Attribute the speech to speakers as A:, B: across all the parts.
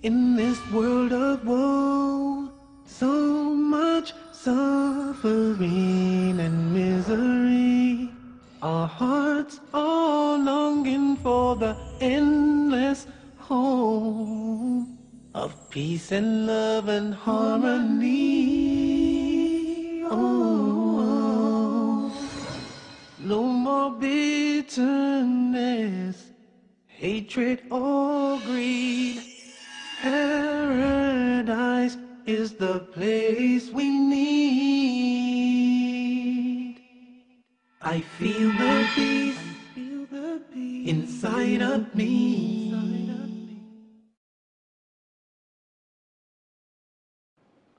A: In this world of woe, so much suffering and misery, our hearts are longing for the endless home of peace and love and harmony. Oh, no more bitterness, hatred or greed. Paradise is the place we need. I feel the peace inside of me.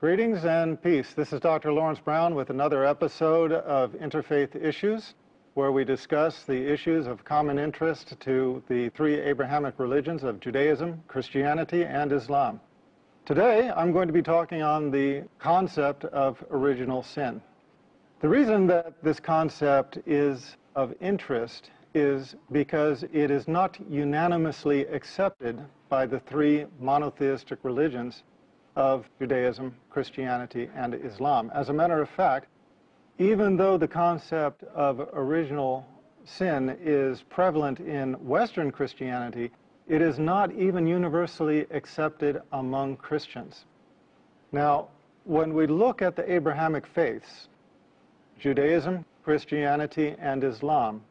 B: Greetings and peace. This is Dr. Laurence Brown with another episode of Interfaith Issues, where we discuss the issues of common interest to the three Abrahamic religions of Judaism, Christianity, and Islam. Today, I'm going to be talking on the concept of original sin. The reason that this concept is of interest is because it is not unanimously accepted by the three monotheistic religions of Judaism, Christianity, and Islam. As a matter of fact, even though the concept of original sin is prevalent in Western Christianity, it is not even universally accepted among Christians. Now, when we look at the Abrahamic faiths, Judaism, Christianity, and Islam,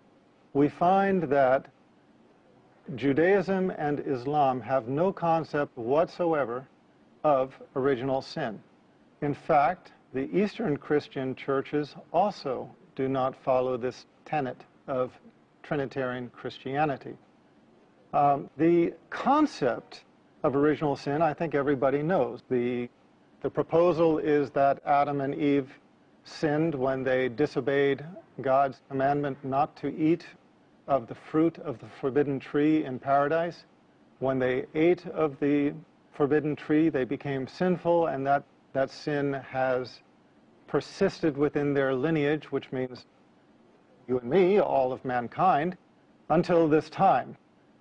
B: we find that Judaism and Islam have no concept whatsoever of original sin. In fact, the Eastern Christian churches also do not follow this tenet of Trinitarian Christianity. The concept of original sin, I think everybody knows. The proposal is that Adam and Eve sinned when they disobeyed God's commandment not to eat of the fruit of the forbidden tree in paradise. When they ate of the forbidden tree, they became sinful, and that sin has persisted within their lineage, which means you and me, all of mankind, until this time.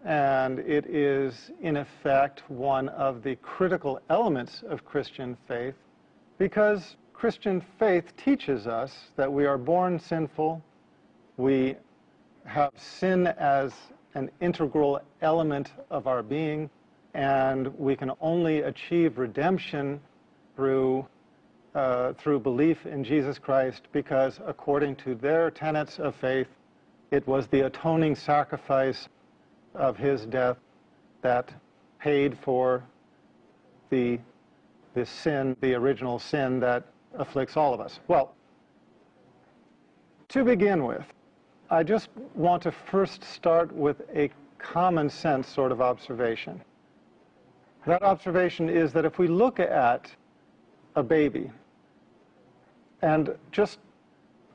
B: And it is, in effect, one of the critical elements of Christian faith, because Christian faith teaches us that we are born sinful, we have sin as an integral element of our being, and we can only achieve redemption through belief in Jesus Christ, because according to their tenets of faith, it was the atoning sacrifice of his death that paid for the sin, the original sin that afflicts all of us. Well, to begin with, I just want to first start with a common sense sort of observation. That observation is that if we look at a baby and just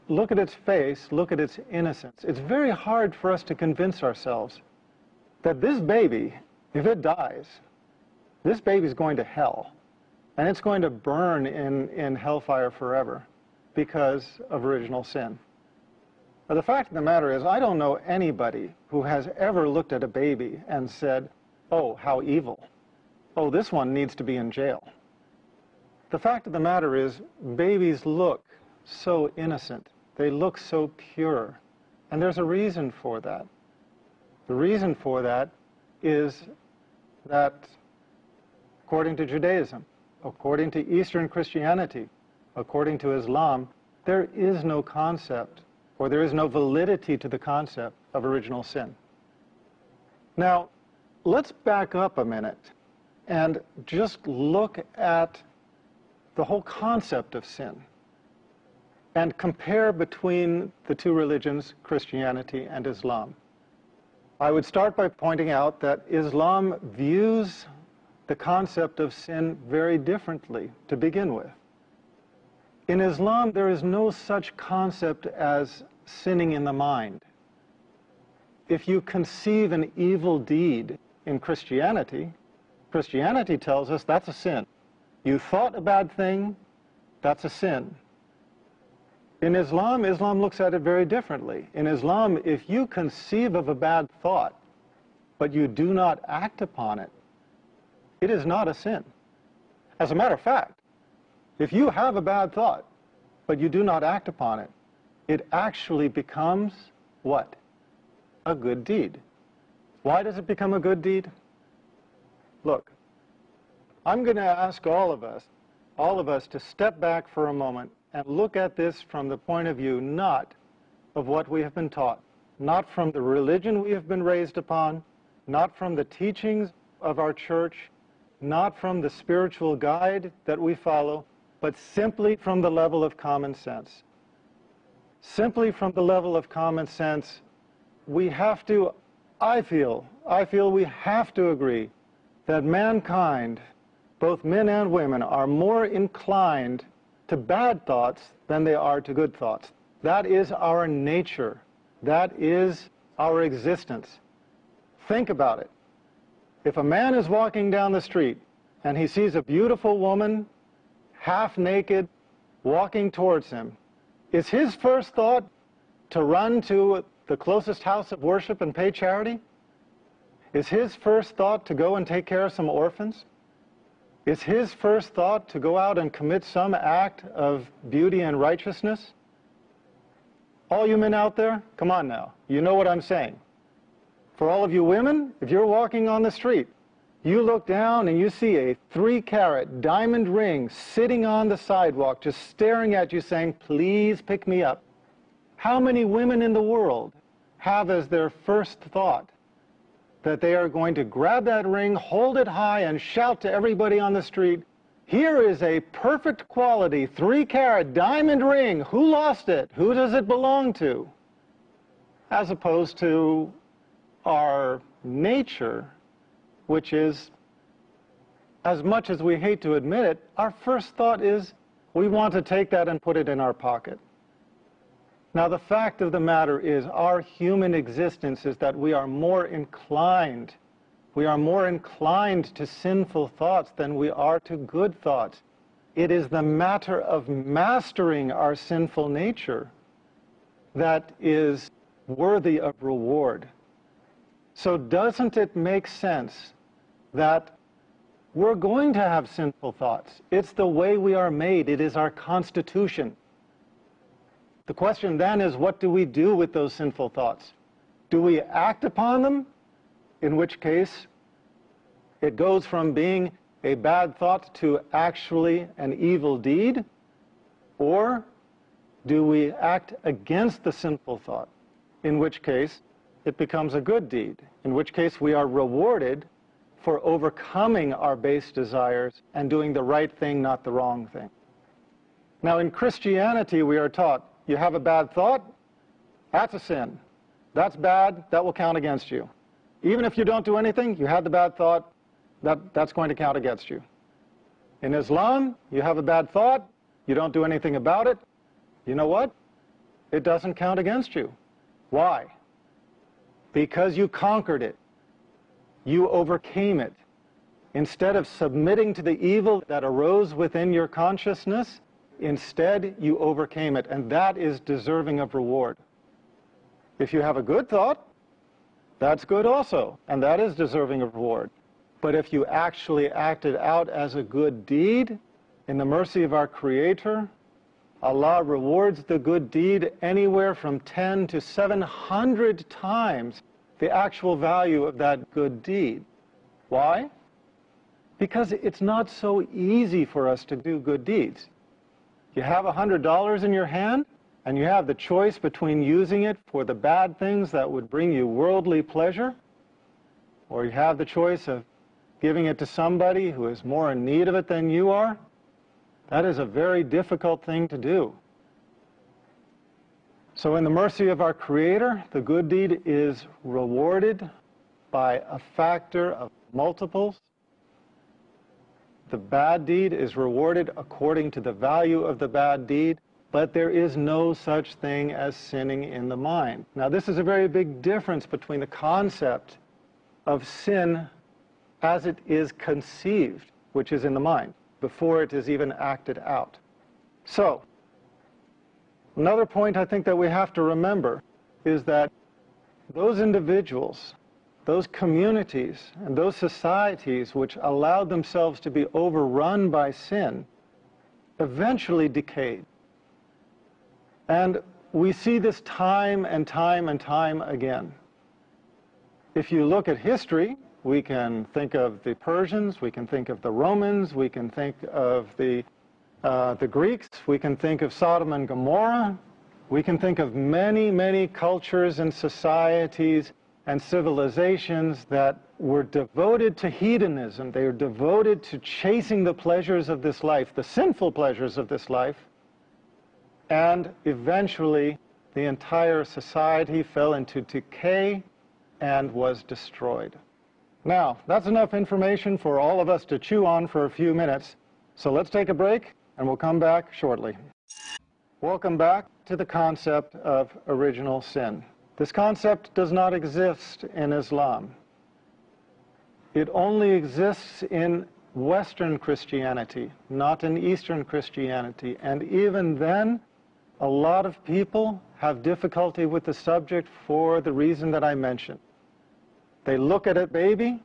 B: look at its face, look at its innocence, it's very hard for us to convince ourselves that this baby, if it dies, this baby's going to hell, and it's going to burn in hellfire forever because of original sin. But the fact of the matter is, I don't know anybody who has ever looked at a baby and said, oh, how evil. Oh, this one needs to be in jail. The fact of the matter is, babies look so innocent. They look so pure. And there's a reason for that. The reason for that is that according to Judaism, according to Eastern Christianity, according to Islam, there is no concept, or there is no validity to the concept of original sin. Now, let's back up a minute and just look at the whole concept of sin and compare between the two religions, Christianity and Islam. I would start by pointing out that Islam views the concept of sin very differently to begin with. In Islam, there is no such concept as sinning in the mind. If you conceive an evil deed in Christianity, Christianity tells us that's a sin. You thought a bad thing, that's a sin. In Islam, Islam looks at it very differently. In Islam, if you conceive of a bad thought, but you do not act upon it, it is not a sin. As a matter of fact, if you have a bad thought, but you do not act upon it, it actually becomes what? A good deed. Why does it become a good deed? Look, I'm going to ask all of us to step back for a moment and look at this from the point of view not of what we have been taught, not from the religion we have been raised upon, not from the teachings of our church, not from the spiritual guide that we follow, but simply from the level of common sense. Simply from the level of common sense, we have to, I feel we have to agree that mankind, both men and women, are more inclined to bad thoughts than they are to good thoughts. That is our nature. That is our existence. Think about it. If a man is walking down the street and he sees a beautiful woman, half naked, walking towards him, is his first thought to run to the closest house of worship and pay charity? Is his first thought to go and take care of some orphans? Is his first thought to go out and commit some act of beauty and righteousness? All you men out there, come on now, you know what I'm saying. For all of you women, if you're walking on the street, you look down and you see a 3-carat diamond ring sitting on the sidewalk, just staring at you saying, please pick me up. How many women in the world have as their first thought that they are going to grab that ring, hold it high, and shout to everybody on the street, here is a perfect quality 3-carat diamond ring. Who lost it? Who does it belong to? As opposed to our nature, which is, as much as we hate to admit it, our first thought is we want to take that and put it in our pocket. Now, the fact of the matter is our human existence is that we are more inclined to sinful thoughts than we are to good thoughts. It is the matter of mastering our sinful nature that is worthy of reward. So doesn't it make sense that we're going to have sinful thoughts? It's the way we are made. It is our constitution. The question then is, what do we do with those sinful thoughts? Do we act upon them? In which case, it goes from being a bad thought to actually an evil deed? Or do we act against the sinful thought? In which case, it becomes a good deed. In which case, we are rewarded for overcoming our base desires and doing the right thing, not the wrong thing. Now, in Christianity, we are taught, you have a bad thought, that's a sin. That's bad, that will count against you. Even if you don't do anything, you had the bad thought, that's going to count against you. In Islam, you have a bad thought, you don't do anything about it, you know what? It doesn't count against you. Why? Because you conquered it. You overcame it. Instead of submitting to the evil that arose within your consciousness, instead you overcame it, and that is deserving of reward. If you have a good thought, that's good also, and that is deserving of reward. But if you actually acted out as a good deed, in the mercy of our Creator, Allah rewards the good deed anywhere from 10 to 700 times the actual value of that good deed. Why? Because it's not so easy for us to do good deeds. You have $100 in your hand, and you have the choice between using it for the bad things that would bring you worldly pleasure, or you have the choice of giving it to somebody who is more in need of it than you are. That is a very difficult thing to do. So in the mercy of our Creator, the good deed is rewarded by a factor of multiples. The bad deed is rewarded according to the value of the bad deed, but there is no such thing as sinning in the mind. Now, this is a very big difference between the concept of sin as it is conceived, which is in the mind, before it is even acted out. So, another point I think that we have to remember is that those individuals those communities and those societies which allowed themselves to be overrun by sin eventually decayed. And we see this time and time and time again. If you look at history, we can think of the Persians, we can think of the Romans, we can think of the Greeks, we can think of Sodom and Gomorrah, we can think of many, many cultures and societies and civilizations that were devoted to hedonism. They were devoted to chasing the pleasures of this life, the sinful pleasures of this life, and eventually the entire society fell into decay and was destroyed. Now, that's enough information for all of us to chew on for a few minutes, so let's take a break and we'll come back shortly. Welcome back to the concept of original sin. This concept does not exist in Islam. It only exists in Western Christianity, not in Eastern Christianity. And even then, a lot of people have difficulty with the subject for the reason that I mentioned. They look at a baby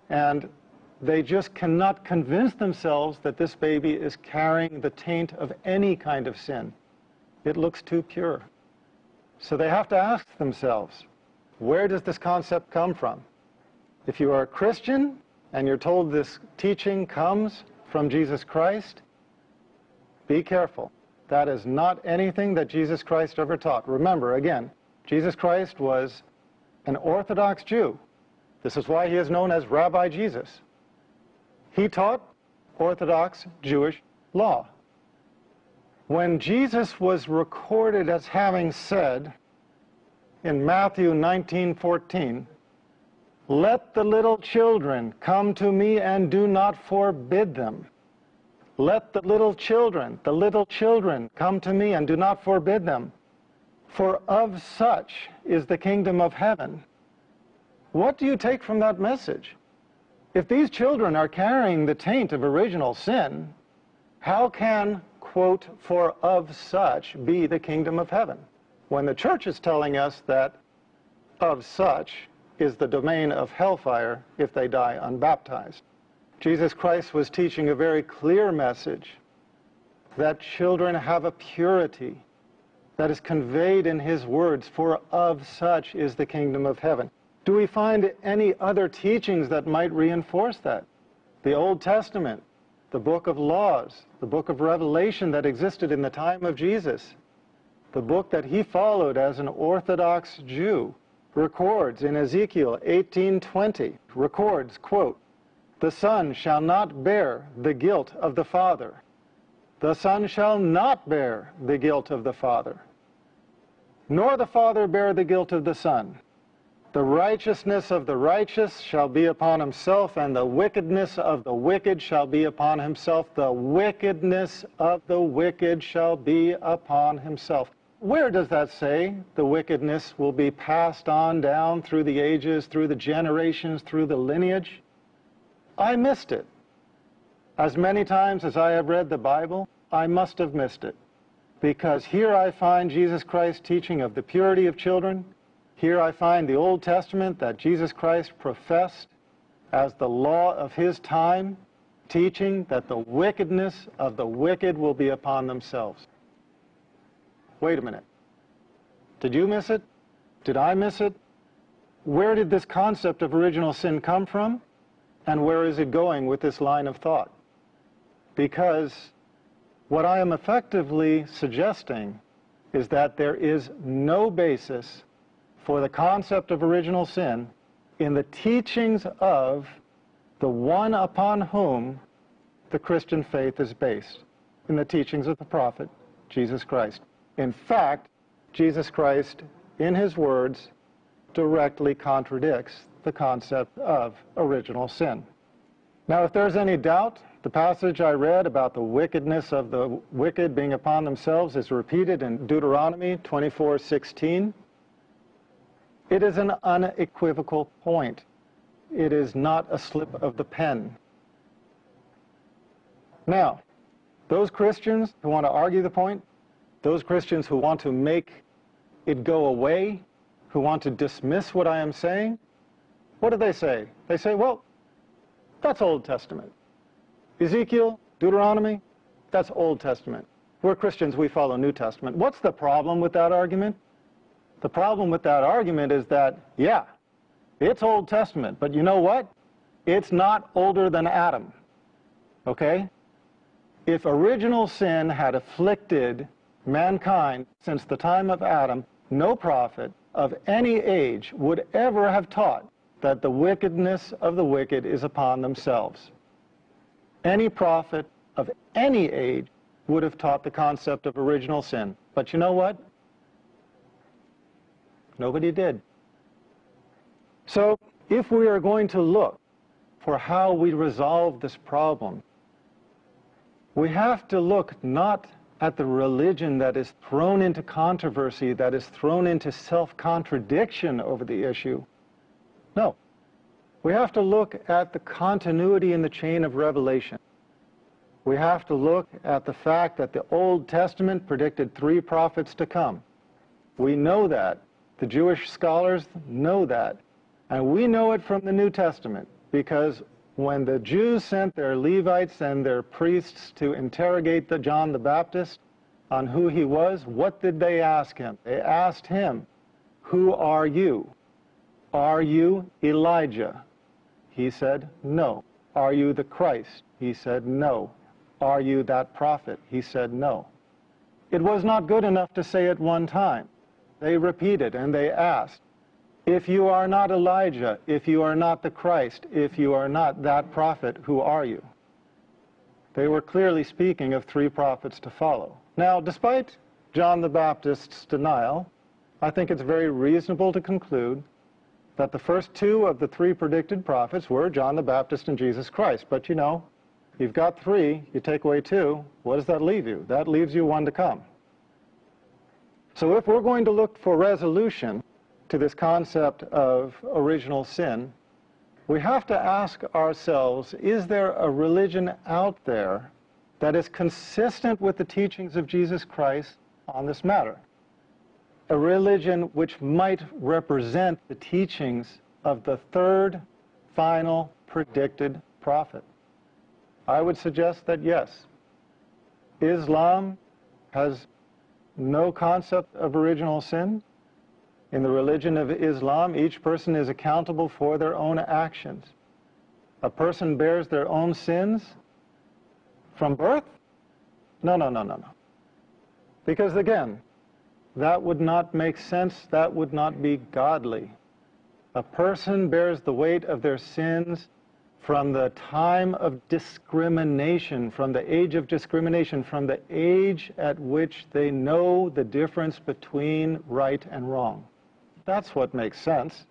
B: and they just cannot convince themselves that this baby is carrying the taint of any kind of sin. It looks too pure. So they have to ask themselves, where does this concept come from? If you are a Christian and you're told this teaching comes from Jesus Christ, be careful. That is not anything that Jesus Christ ever taught. Remember, again, Jesus Christ was an Orthodox Jew. This is why he is known as Rabbi Jesus. He taught Orthodox Jewish law. When Jesus was recorded as having said in Matthew 19:14, "Let the little children come to me and do not forbid them." Let the little children come to me and do not forbid them, for of such is the kingdom of heaven. What do you take from that message? If these children are carrying the taint of original sin, how can, quote, "for of such be the kingdom of heaven," when the church is telling us that of such is the domain of hellfire if they die unbaptized? Jesus Christ was teaching a very clear message that children have a purity that is conveyed in his words, "for of such is the kingdom of heaven." Do we find any other teachings that might reinforce that? The Old Testament, the book of laws, the book of Revelation that existed in the time of Jesus, the book that he followed as an Orthodox Jew, records in Ezekiel 18:20, records, quote, "The son shall not bear the guilt of the father. The son shall not bear the guilt of the father, nor the father bear the guilt of the son. The righteousness of the righteous shall be upon himself, and the wickedness of the wicked shall be upon himself. The wickedness of the wicked shall be upon himself." Where does that say the wickedness will be passed on down through the ages, through the generations, through the lineage? I missed it. As many times as I have read the Bible, I must have missed it. Because here I find Jesus Christ teaching of the purity of children. Here I find the Old Testament that Jesus Christ professed as the law of his time, teaching that the wickedness of the wicked will be upon themselves. Wait a minute. Did you miss it? Did I miss it? Where did this concept of original sin come from? And where is it going with this line of thought? Because what I am effectively suggesting is that there is no basis for the concept of original sin in the teachings of the one upon whom the Christian faith is based, in the teachings of the prophet, Jesus Christ. In fact, Jesus Christ, in his words, directly contradicts the concept of original sin. Now, if there's any doubt, the passage I read about the wickedness of the wicked being upon themselves is repeated in Deuteronomy 24:16. It is an unequivocal point. It is not a slip of the pen. Now, those Christians who want to argue the point, those Christians who want to make it go away, who want to dismiss what I am saying, What do they say? They say, well, that's Old Testament. Ezekiel, Deuteronomy, that's Old Testament. We're Christians, we follow New Testament. What's the problem with that argument? The problem with that argument is that, yeah, it's Old Testament, but you know what? It's not older than Adam, okay? If original sin had afflicted mankind since the time of Adam, no prophet of any age would ever have taught that the wickedness of the wicked is upon themselves. Any prophet of any age would have taught the concept of original sin. But you know what? Nobody did. So if we are going to look for how we resolve this problem, we have to look not at the religion that is thrown into controversy, that is thrown into self-contradiction over the issue. No. We have to look at the continuity in the chain of revelation. We have to look at the fact that the Old Testament predicted 3 prophets to come. We know that. The Jewish scholars know that. And we know it from the New Testament, because when the Jews sent their Levites and their priests to interrogate John the Baptist on who he was, what did they ask him? They asked him, "Who are you? Are you Elijah?" He said, "No." "Are you the Christ?" He said, "No." "Are you that prophet?" He said, "No." It was not good enough to say it one time. They repeated and they asked, "If you are not Elijah, if you are not the Christ, if you are not that prophet, who are you?" They were clearly speaking of 3 prophets to follow. Now, despite John the Baptist's denial, I think it's very reasonable to conclude that the first 2 of the 3 predicted prophets were John the Baptist and Jesus Christ. But you know, you've got 3, you take away 2, what does that leave you? That leaves you 1 to come. So if we're going to look for resolution to this concept of original sin, we have to ask ourselves, is there a religion out there that is consistent with the teachings of Jesus Christ on this matter? A religion which might represent the teachings of the 3rd final predicted prophet? I would suggest that yes. Islam has no concept of original sin. In the religion of Islam, each person is accountable for their own actions. A person bears their own sins from birth? No. Because again, that would not make sense, that would not be godly. A person bears the weight of their sins from the time of discrimination, from the age of discrimination, from the age at which they know the difference between right and wrong. That's what makes sense.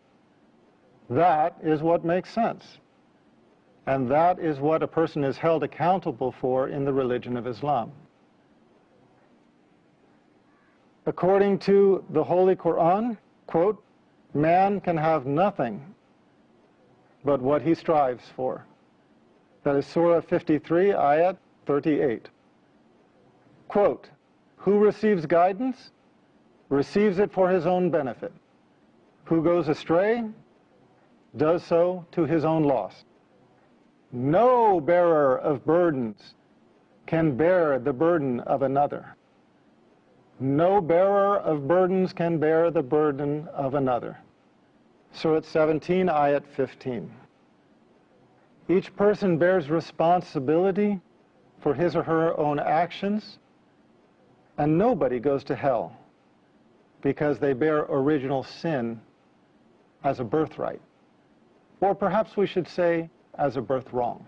B: That is what makes sense. And that is what a person is held accountable for in the religion of Islam. According to the Holy Quran, quote, "Man can have nothing but what he strives for." That is Surah 53, Ayat 38. Quote, "Who receives guidance, receives it for his own benefit. Who goes astray, does so to his own loss. No bearer of burdens can bear the burden of another. No bearer of burdens can bear the burden of another." Surah 17, Ayat 15. Each person bears responsibility for his or her own actions, and nobody goes to hell because they bear original sin as a birthright. Or perhaps we should say, as a birth wrong.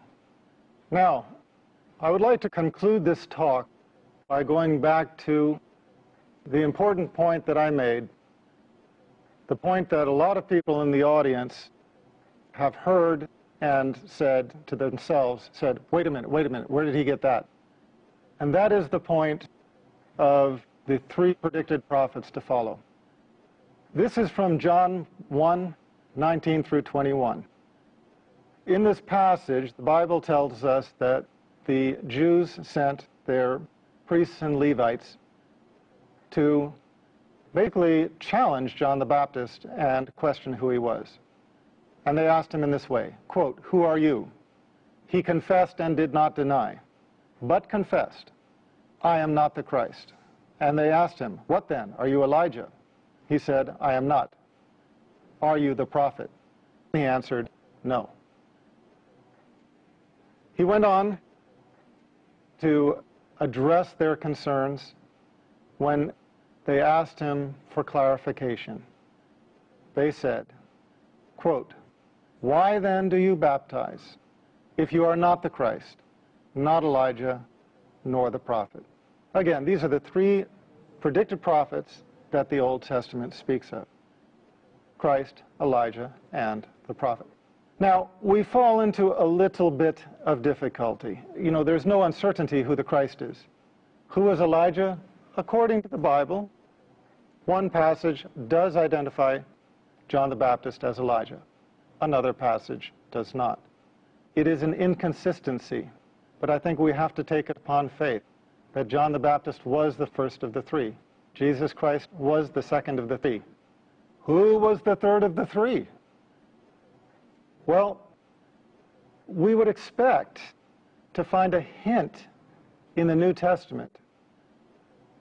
B: Now, I would like to conclude this talk by going back to the important point that I made, the point that a lot of people in the audience have heard and said to themselves, wait a minute, where did he get that? And that is the point of the 3 predicted prophets to follow. This is from John 1, 19 through 21. In this passage, the Bible tells us that the Jews sent their priests and Levites to basically challenge John the Baptist and question who he was. And they asked him in this way, quote, "Who are you?" He confessed and did not deny, but confessed, "I am not the Christ." And they asked him, "What then? Are you Elijah?" He said, "I am not." "Are you the prophet?" He answered, "No." He went on to address their concerns when they asked him for clarification. They said, quote, "Why then do you baptize if you are not the Christ, not Elijah, nor the prophet?" Again, these are the three predicted prophets that the Old Testament speaks of: Christ, Elijah, and the prophet. Now, we fall into a little bit of difficulty. You know, there's no uncertainty who the Christ is. Who is Elijah? According to the Bible, one passage does identify John the Baptist as Elijah. Another passage does not. It is an inconsistency, but I think we have to take it upon faith that John the Baptist was the first of the three. Jesus Christ was the second of the three. Who was the third of the three? Well, we would expect to find a hint in the New Testament.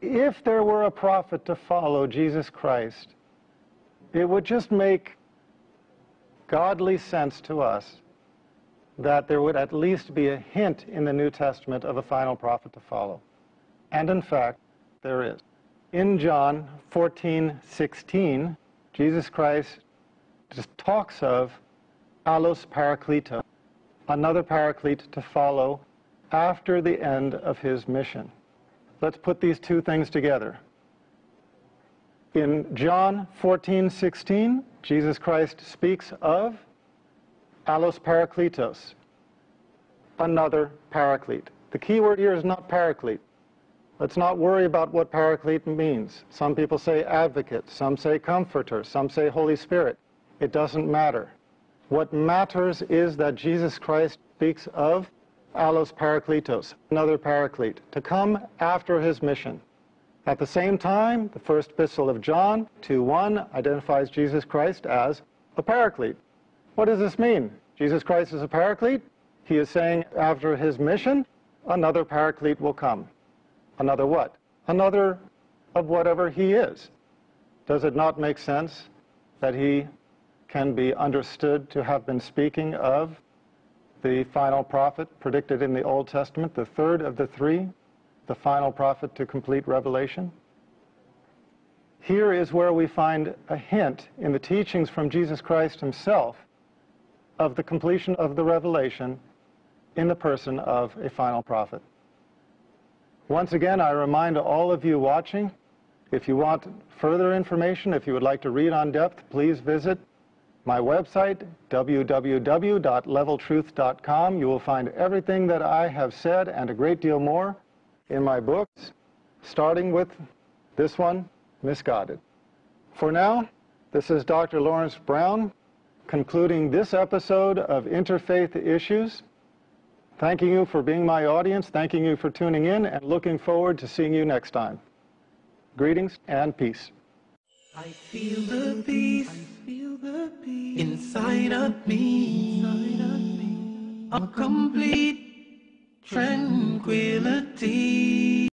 B: If there were a prophet to follow Jesus Christ, it would just make godly sense to us that there would at least be a hint in the New Testament of a final prophet to follow. And in fact, there is. In John 14:16, Jesus Christ just talks of allos parakletos, another paraclete to follow after the end of his mission. Let's put these two things together. In John 14:16, Jesus Christ speaks of allos parakletos, another paraclete. The key word here is not paraclete. Let's not worry about what paraclete means. Some people say advocate, some say comforter, some say Holy Spirit. It doesn't matter. What matters is that Jesus Christ speaks of allos parakletos, another paraclete, to come after his mission. At the same time, the first epistle of John 2:1 identifies Jesus Christ as a paraclete. What does this mean? Jesus Christ is a paraclete? He is saying after his mission, another paraclete will come. Another what? Another of whatever he is. Does it not make sense that he can be understood to have been speaking of the final prophet predicted in the Old Testament, the third of the three, the final prophet to complete Revelation? Here is where we find a hint in the teachings from Jesus Christ himself of the completion of the revelation in the person of a final prophet. Once again, I remind all of you watching, if you want further information, if you would like to read on depth, please visit my website, www.leveltruth.com. You will find everything that I have said and a great deal more in my books, starting with this one, Misguided. For now, this is Dr. Laurence Brown, concluding this episode of Interfaith Issues. Thanking you for being my audience, thanking you for tuning in, and looking forward to seeing you next time. Greetings and peace.
A: I feel the peace inside of me, a complete tranquility.